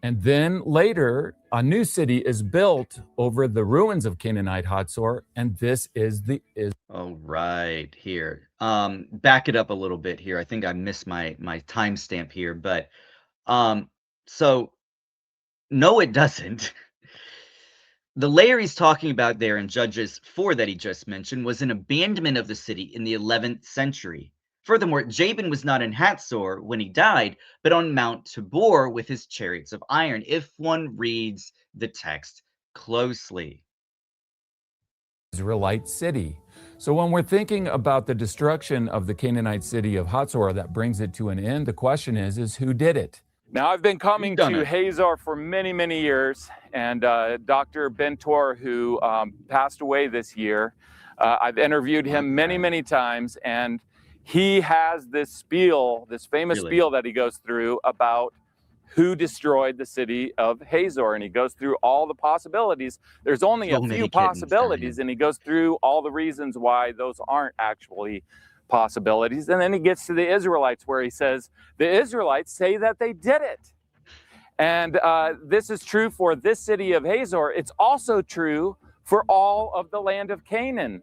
S2: And then later, a new city is built over the ruins of Canaanite Hatzor, and this is the
S1: All right, here. Back it up a little bit here. I think I missed my timestamp here, but so no, it doesn't. The layer he's talking about there in Judges 4 that he just mentioned was an abandonment of the city in the 11th century. Furthermore, Jabin was not in Hatzor when he died, but on Mount Tabor with his chariots of iron, if one reads the text closely.
S2: Israelite city. So when we're thinking about the destruction of the Canaanite city of Hatzor that brings it to an end, the question is who did it? Now, I've been coming to Hazor for many, many years, and Dr. Bentor, who passed away this year, I've interviewed him many, many times, and he has this spiel, this famous spiel that he goes through about who destroyed the city of Hazor, and he goes through all the possibilities. There's only a few possibilities, and he goes through all the reasons why those aren't actually possibilities. And then he gets to the Israelites, where he says, the Israelites say that they did it. And this is true for this city of Hazor. It's also true for all of the land of Canaan.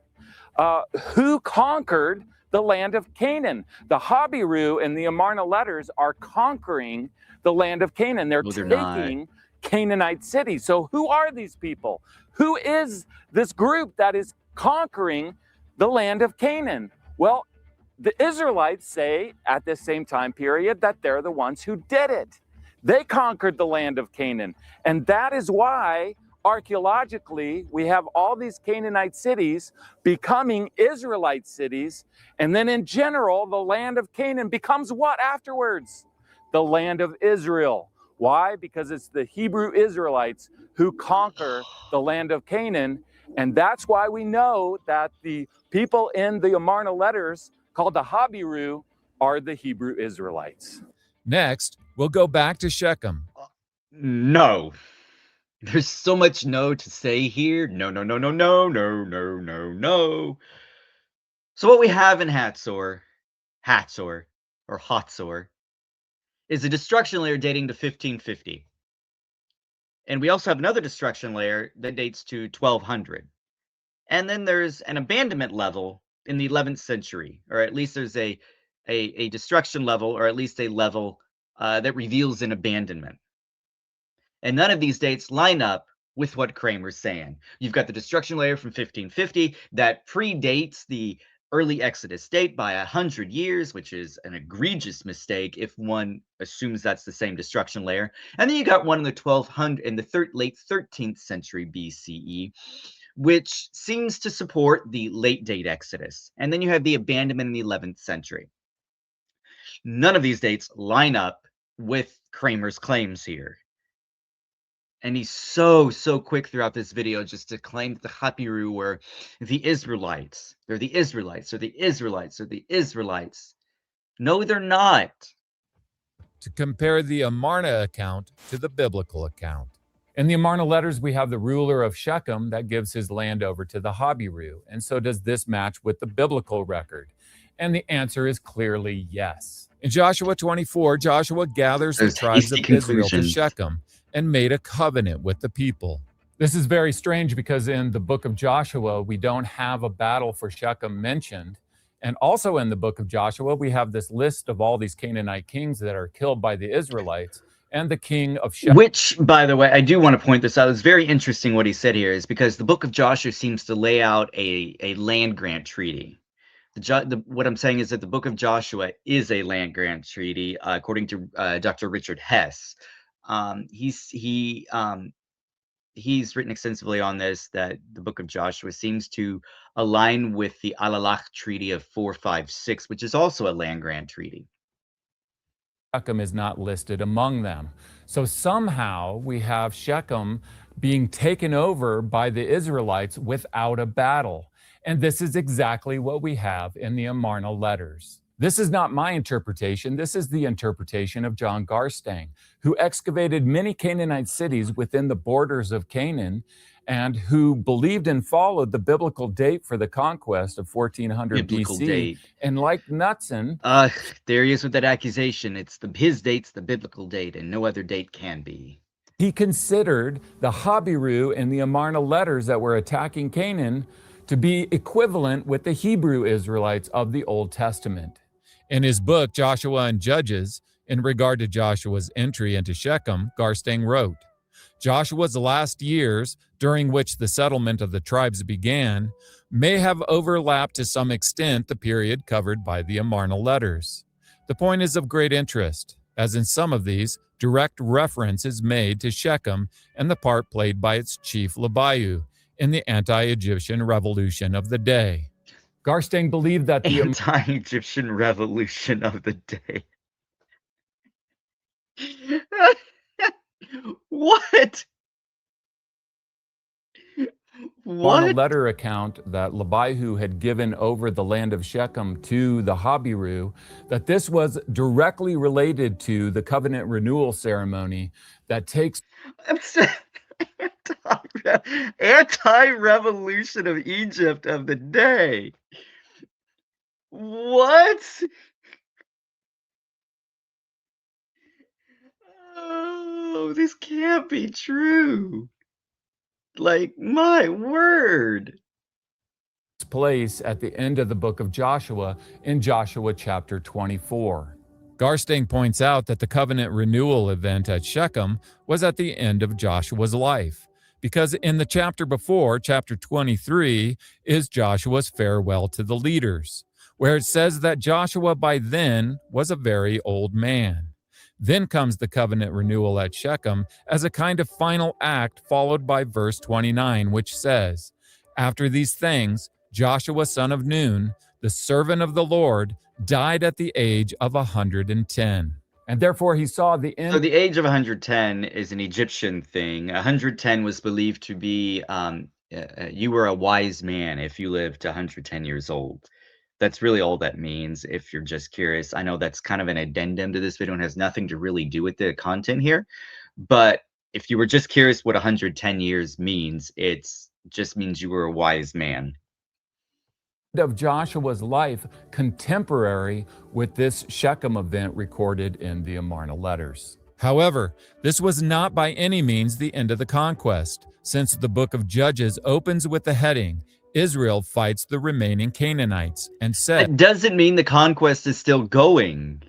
S2: Who conquered the land of Canaan? The Habiru and the Amarna letters are conquering the land of Canaan. They're taking Canaanite cities. So who are these people? Who is this group that is conquering the land of Canaan? Well, the Israelites say at this same time period that they're the ones who did it. They conquered the land of Canaan. And that is why archaeologically we have all these Canaanite cities becoming Israelite cities. And then in general, the land of Canaan becomes what afterwards? The land of Israel. Why? Because it's the Hebrew Israelites who conquer the land of Canaan. And that's why we know that the people in the Amarna letters called the Habiru are the Hebrew Israelites. Next, we'll go back to Shechem.
S1: No. There's so much no to say here. No, no, no, no, no, no, no, no, no. So what we have in Hatzor, is a destruction layer dating to 1550. And we also have another destruction layer that dates to 1200. And then there's an abandonment level in the 11th century, or at least there's a destruction level, or at least a level that reveals an abandonment. And none of these dates line up with what Kramer's saying. You've got the destruction layer from 1550 that predates the early Exodus date by 100 years, which is an egregious mistake if one assumes that's the same destruction layer. And then you got one in the 1200 in the late 13th century BCE, which seems to support the late date Exodus. And then you have the abandonment in the 11th century. None of these dates line up with Kramer's claims here. And he's so quick throughout this video just to claim that the Hapiru were the Israelites. They're the Israelites. They're the Israelites. They're the Israelites. No, they're not.
S2: To compare the Amarna account to the biblical account. In the Amarna letters, we have the ruler of Shechem that gives his land over to the Habiru. And so does this match with the biblical record? And the answer is clearly yes. In Joshua 24, Joshua gathers the tribes of Israel to Shechem and made a covenant with the people. This is very strange because in the book of Joshua, we don't have a battle for Shechem mentioned. And also in the book of Joshua, we have this list of all these Canaanite kings that are killed by the Israelites and the king of Shechem.
S1: Which, by the way, I do want to point this out. It's very interesting what he said here is because the book of Joshua seems to lay out a land grant treaty. What I'm saying is that the book of Joshua is a land grant treaty, according to Dr. Richard Hess. He's written extensively on this, that the book of Joshua seems to align with the Alalach Treaty of 456, which is also a land grant treaty.
S2: Shechem is not listed among them. So somehow we have Shechem being taken over by the Israelites without a battle. And this is exactly what we have in the Amarna letters. This is not my interpretation. This is the interpretation of John Garstang, who excavated many Canaanite cities within the borders of Canaan and who believed and followed the biblical date for the conquest of 1400
S1: biblical
S2: BC.
S1: Date.
S2: And like Knutson...
S1: there he is with that accusation. It's his date's the biblical date, and no other date can be.
S2: He considered the Habiru in the Amarna letters that were attacking Canaan to be equivalent with the Hebrew Israelites of the Old Testament. In his book, Joshua and Judges, in regard to Joshua's entry into Shechem, Garstang wrote, Joshua's last years, during which the settlement of the tribes began, may have overlapped to some extent the period covered by the Amarna letters. The point is of great interest, as in some of these, direct reference is made to Shechem and the part played by its chief Labayu in the anti-Egyptian revolution of the day. Garstang believed that the
S1: anti-Egyptian revolution of the day. What?
S2: On a letter account that Labayu had given over the land of Shechem to the Habiru, that this was directly related to the covenant renewal ceremony that takes...
S1: Anti-revolution of Egypt of the day. What? Oh, this can't be true. Like, my word.
S2: Place at the end of the book of Joshua in Joshua chapter 24. Garstang points out that the covenant renewal event at Shechem was at the end of Joshua's life, because in the chapter before, chapter 23, is Joshua's farewell to the leaders, where it says that Joshua by then was a very old man. Then comes the covenant renewal at Shechem as a kind of final act, followed by verse 29, which says, After these things, Joshua son of Nun, the servant of the Lord, died at the age of 110. And therefore he saw the end.
S1: So the age of 110 is an Egyptian thing. 110 was believed to be, you were a wise man if you lived to 110 years old. That's really all that means, if you're just curious. I know that's kind of an addendum to this video and has nothing to really do with the content here. But if you were just curious what 110 years means, it just means you were a wise man.
S2: Of Joshua's life contemporary with this Shechem event recorded in the Amarna letters. However, this was not by any means the end of the conquest, since the book of Judges opens with the heading, Israel fights the remaining Canaanites, and said...
S1: That doesn't mean the conquest is still going.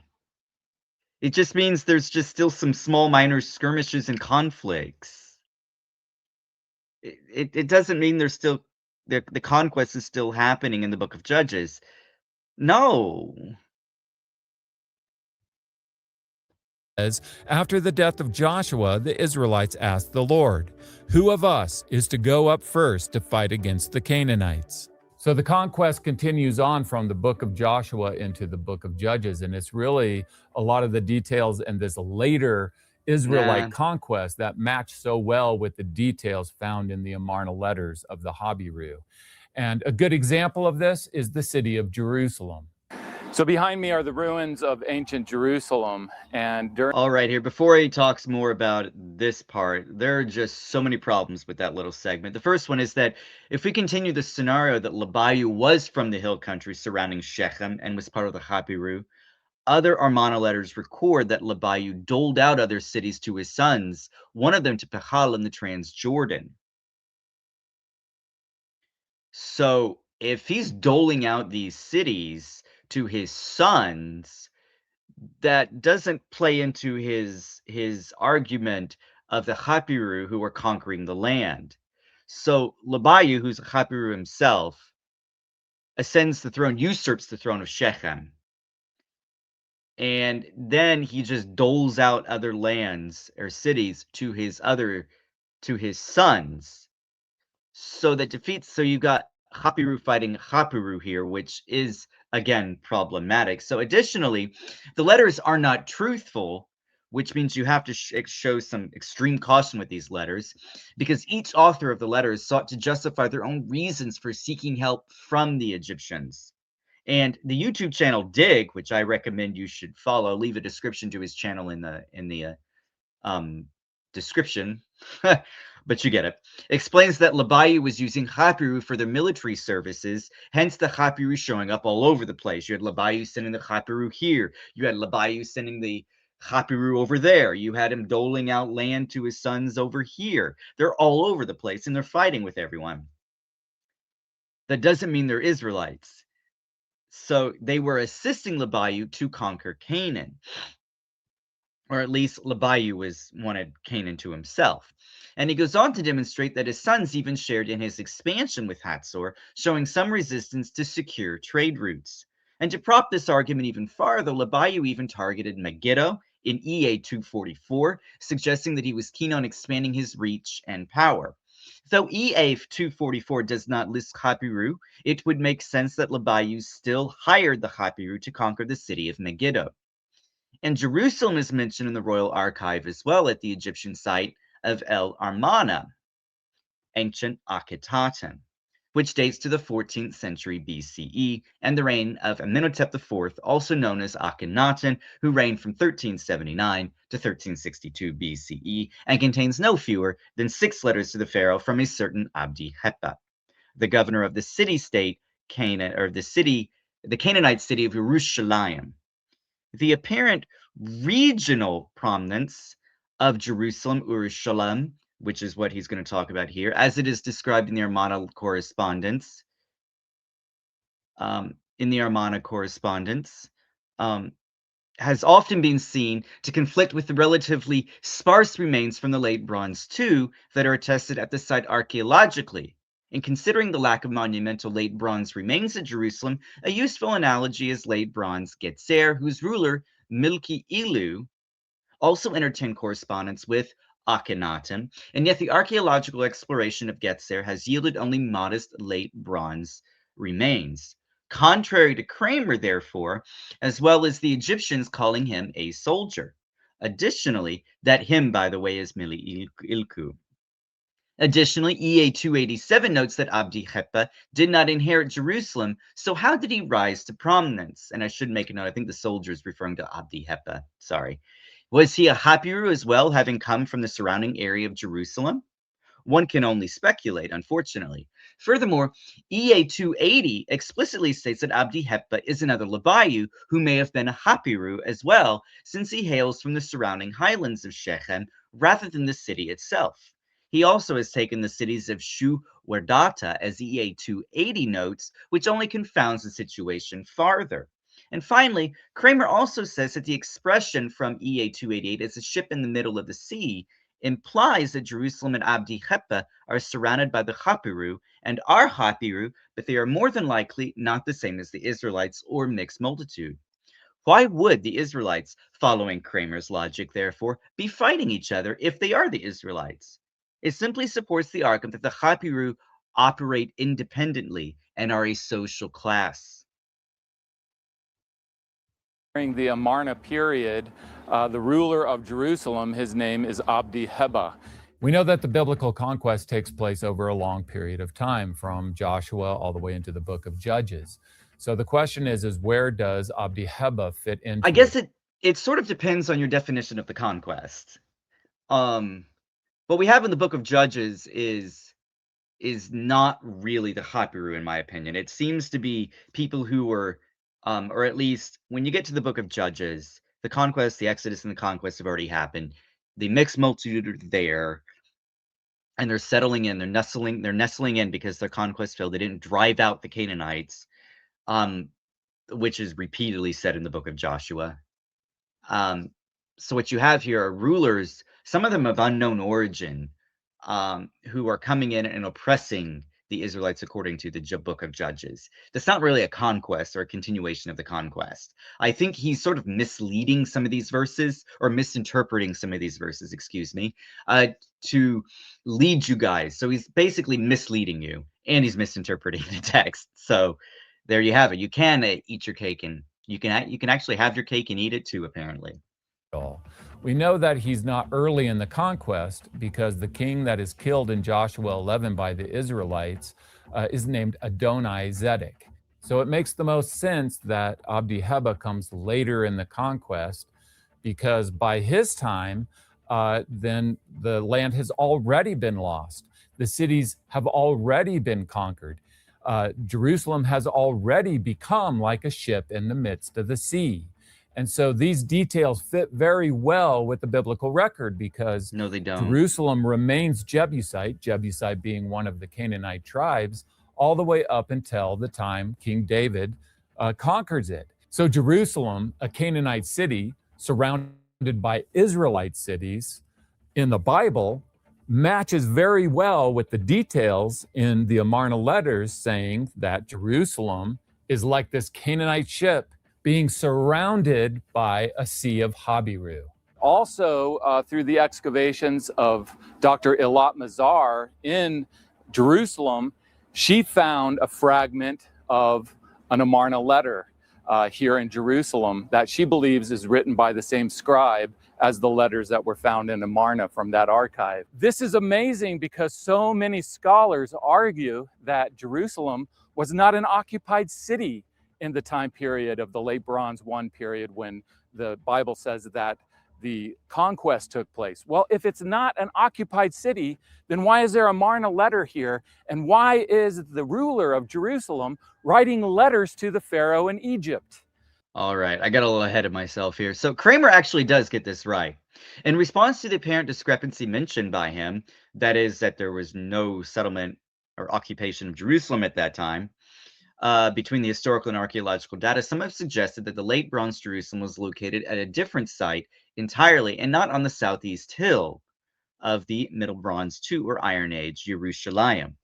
S1: It just means there's just still some small minor skirmishes and conflicts. It doesn't mean there's still the conquest is still happening in the book of Judges. No.
S2: After the death of Joshua, the Israelites asked the Lord, "Who of us is to go up first to fight against the Canaanites?" So the conquest continues on from the book of Joshua into the book of Judges, and it's really a lot of the details in this later Israelite conquest that match so well with the details found in the Amarna letters of the Habiru. And a good example of this is the city of Jerusalem. So behind me are the ruins of ancient Jerusalem, and
S1: all right, here, before he talks more about this part, there are just so many problems with that little segment. The first one is that if we continue the scenario that Labayu was from the hill country surrounding Shechem and was part of the Habiru, other Amarna letters record that Labayu doled out other cities to his sons, one of them to Pechal in the Transjordan. So if he's doling out these cities to his sons, that doesn't play into his argument of the Hapiru who were conquering the land. So Labayu, who's a Hapiru himself, ascends the throne, usurps the throne of Shechem. And then he just doles out other lands or cities to his sons. So that defeats, so you've got Hapiru fighting Hapiru here, which is, again, problematic. So additionally, the letters are not truthful, which means you have to show some extreme caution with these letters, because each author of the letters sought to justify their own reasons for seeking help from the Egyptians. And the YouTube channel Dig, which I recommend you should follow, leave a description to his channel in the description, but you get it, explains that Labayu was using Hapiru for their military services, hence the Hapiru showing up all over the place. You had Labayu sending the Hapiru here. You had Labayu sending the Hapiru over there. You had him doling out land to his sons over here. They're all over the place, and they're fighting with everyone. That doesn't mean they're Israelites. So they were assisting Labayu to conquer Canaan. Or at least Labayu wanted Canaan to himself. And he goes on to demonstrate that his sons even shared in his expansion with Hatzor, showing some resistance to secure trade routes. And to prop this argument even farther, Labayu even targeted Megiddo in EA 244, suggesting that he was keen on expanding his reach and power. Though EA 244 does not list Hapiru, it would make sense that Labayu still hired the Hapiru to conquer the city of Megiddo. And Jerusalem is mentioned in the Royal Archive as well at the Egyptian site of El Armana, ancient Akhetaten, which dates to the 14th century BCE and the reign of Amenhotep IV, also known as Akhenaten, who reigned from 1379 to 1362 BCE and contains no fewer than 6 letters to the pharaoh from a certain Abdi Hepa, the governor of the city-state Canaan, or the Canaanite city of Yerushalayim. The apparent regional prominence of Jerusalem, Urushalayim, which is what he's going to talk about here, as it is described in the Armana correspondence, has often been seen to conflict with the relatively sparse remains from the late Bronze II that are attested at the site archaeologically. In considering the lack of monumental late bronze remains at Jerusalem, a useful analogy is late bronze Getzer, whose ruler, Milki Ilu, also entertained correspondence with Akhenaten, and yet the archaeological exploration of Getzer has yielded only modest late bronze remains. Contrary to Kramer, therefore, as well as the Egyptians calling him a soldier. Additionally, that him, by the way, is Mili Ilku. Additionally, EA 287 notes that Abdi Hepa did not inherit Jerusalem, so how did he rise to prominence? And I should make a note, I think the soldier is referring to Abdi Hepa, sorry. Was he a Hapiru as well, having come from the surrounding area of Jerusalem? One can only speculate, unfortunately. Furthermore, EA 280 explicitly states that Abdi Hepa is another Labayu who may have been a Hapiru as well, since he hails from the surrounding highlands of Shechem rather than the city itself. He also has taken the cities of Shu Werdata, as EA 280 notes, which only confounds the situation farther. And finally, Kramer also says that the expression from EA 288 is a ship in the middle of the sea implies that Jerusalem and Abdi Hepa are surrounded by the Hapiru and are Hapiru, but they are more than likely not the same as the Israelites or mixed multitude. Why would the Israelites, following Kramer's logic, therefore, be fighting each other if they are the Israelites? It simply supports the argument that the Hapiru operate independently and are a social class.
S4: During the Amarna period, the ruler of Jerusalem, his name is Abdi Heba.
S2: We know that the biblical conquest takes place over a long period of time, from Joshua all the way into the book of Judges. So the question is where does Abdi Heba fit into
S1: I guess it sort of depends on your definition of the conquest. What we have in the book of Judges is not really the Hapiru, in my opinion. It seems to be people who were, or at least when you get to the book of Judges, the conquest, the Exodus and the conquest have already happened. The mixed multitude are there, and they're settling in. They're nestling in because their conquest failed. They didn't drive out the Canaanites, which is repeatedly said in the book of Joshua. So what you have here are rulers, some of them of unknown origin, who are coming in and oppressing the Israelites according to the book of Judges. That's not really a conquest or a continuation of the conquest. I think he's sort of misleading some of these verses, or misinterpreting some of these verses, excuse me, to lead you guys. So he's basically misleading you, and he's misinterpreting the text. So there you have it. You can eat your cake, and you can actually have your cake and eat it too, apparently.
S2: We know that he's not early in the conquest because the king that is killed in Joshua 11 by the Israelites is named Adoni-Zedek. So it makes the most sense that Abdi Heba comes later in the conquest, because by his time, then the land has already been lost. The cities have already been conquered. Jerusalem has already become like a ship in the midst of the sea. And so these details fit very well with the biblical record, because
S1: no, they don't.
S2: Jerusalem remains Jebusite, Jebusite being one of the Canaanite tribes, all the way up until the time King David conquers it. So Jerusalem, a Canaanite city surrounded by Israelite cities in the Bible, matches very well with the details in the Amarna letters saying that Jerusalem is like this Canaanite ship being surrounded by a sea of Habiru.
S4: Also, through the excavations of Dr. Ilat Mazar in Jerusalem, she found a fragment of an Amarna letter here in Jerusalem that she believes is written by the same scribe as the letters that were found in Amarna from that archive. This is amazing because so many scholars argue that Jerusalem was not an occupied city in the time period of the late Bronze I period, when the Bible says that the conquest took place. Well, if it's not an occupied city, then why is there a Amarna letter here? And why is the ruler of Jerusalem writing letters to the Pharaoh in Egypt?
S1: All right, I got a little ahead of myself here. So Kramer actually does get this right. In response to the apparent discrepancy mentioned by him, that is that there was no settlement or occupation of Jerusalem at that time, between the historical and archaeological data, some have suggested that the late Bronze Jerusalem was located at a different site entirely, and not on the southeast hill of the Middle Bronze II or Iron Age Jerusalem.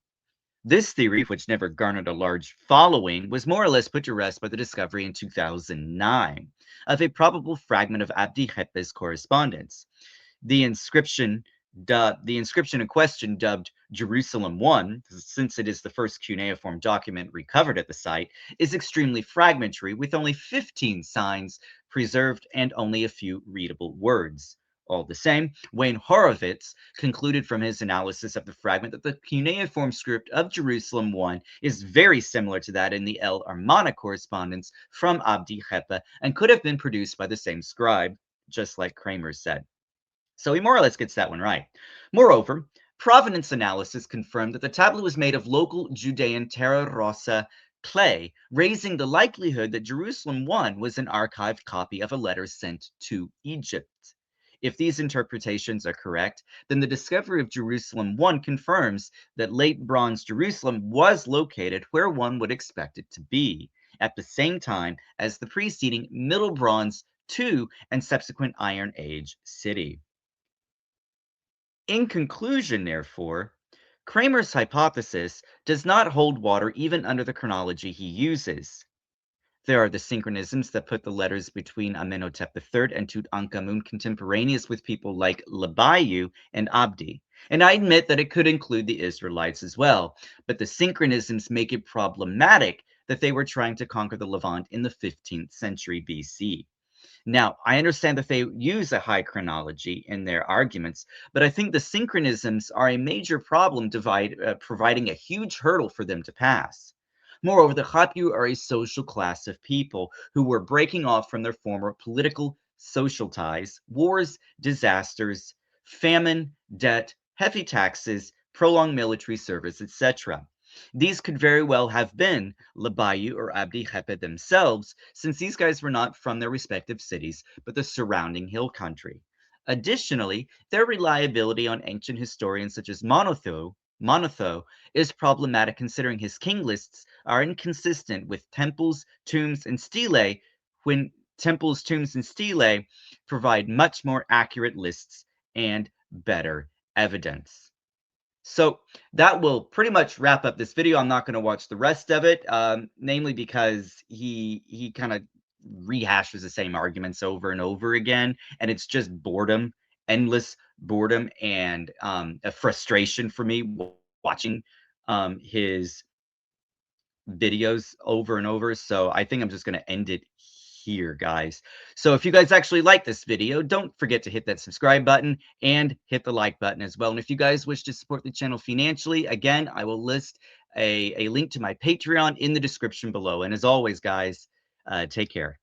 S1: This theory, which never garnered a large following, was more or less put to rest by the discovery in 2009 of a probable fragment of Abdi Hepa's correspondence. The inscription in question, dubbed Jerusalem 1, since it is the first cuneiform document recovered at the site, is extremely fragmentary, with only 15 signs preserved and only a few readable words. All the same, Wayne Horowitz concluded from his analysis of the fragment that the cuneiform script of Jerusalem 1 is very similar to that in the El Armana correspondence from Abdi Hepa and could have been produced by the same scribe, just like Kramer said. So he more or less gets that one right. Moreover, provenance analysis confirmed that the tablet was made of local Judean terra rossa clay, raising the likelihood that Jerusalem 1 was an archived copy of a letter sent to Egypt. If these interpretations are correct, then the discovery of Jerusalem 1 confirms that late Bronze Jerusalem was located where one would expect it to be, at the same time as the preceding Middle Bronze II and subsequent Iron Age city. In conclusion, therefore, Kramer's hypothesis does not hold water even under the chronology he uses. There are the synchronisms that put the letters between Amenhotep III and Tutankhamun contemporaneous with people like Labayu and Abdi. And I admit that it could include the Israelites as well, but the synchronisms make it problematic that they were trying to conquer the Levant in the 15th century BC. Now, I understand that they use a high chronology in their arguments, but I think the synchronisms are a major problem, providing a huge hurdle for them to pass. Moreover, the Chapyu are a social class of people who were breaking off from their former political, social ties, wars, disasters, famine, debt, heavy taxes, prolonged military service, etc. These could very well have been Labayu or Abdi Hepe themselves, since these guys were not from their respective cities, but the surrounding hill country. Additionally, their reliability on ancient historians such as Manotho is problematic considering his king lists are inconsistent with temples, tombs, and stelae, when temples, tombs, and stelae provide much more accurate lists and better evidence. So that will pretty much wrap up this video. I'm not going to watch the rest of it, namely because he kind of rehashes the same arguments over and over again, and it's just boredom, endless boredom, and a frustration for me watching his videos over and over. So I think I'm just going to end it here, guys. So if you guys actually like this video, don't forget to hit that subscribe button and hit the like button as well. And if you guys wish to support the channel financially, again, I will list a link to my Patreon in the description below. And as always, guys, take care.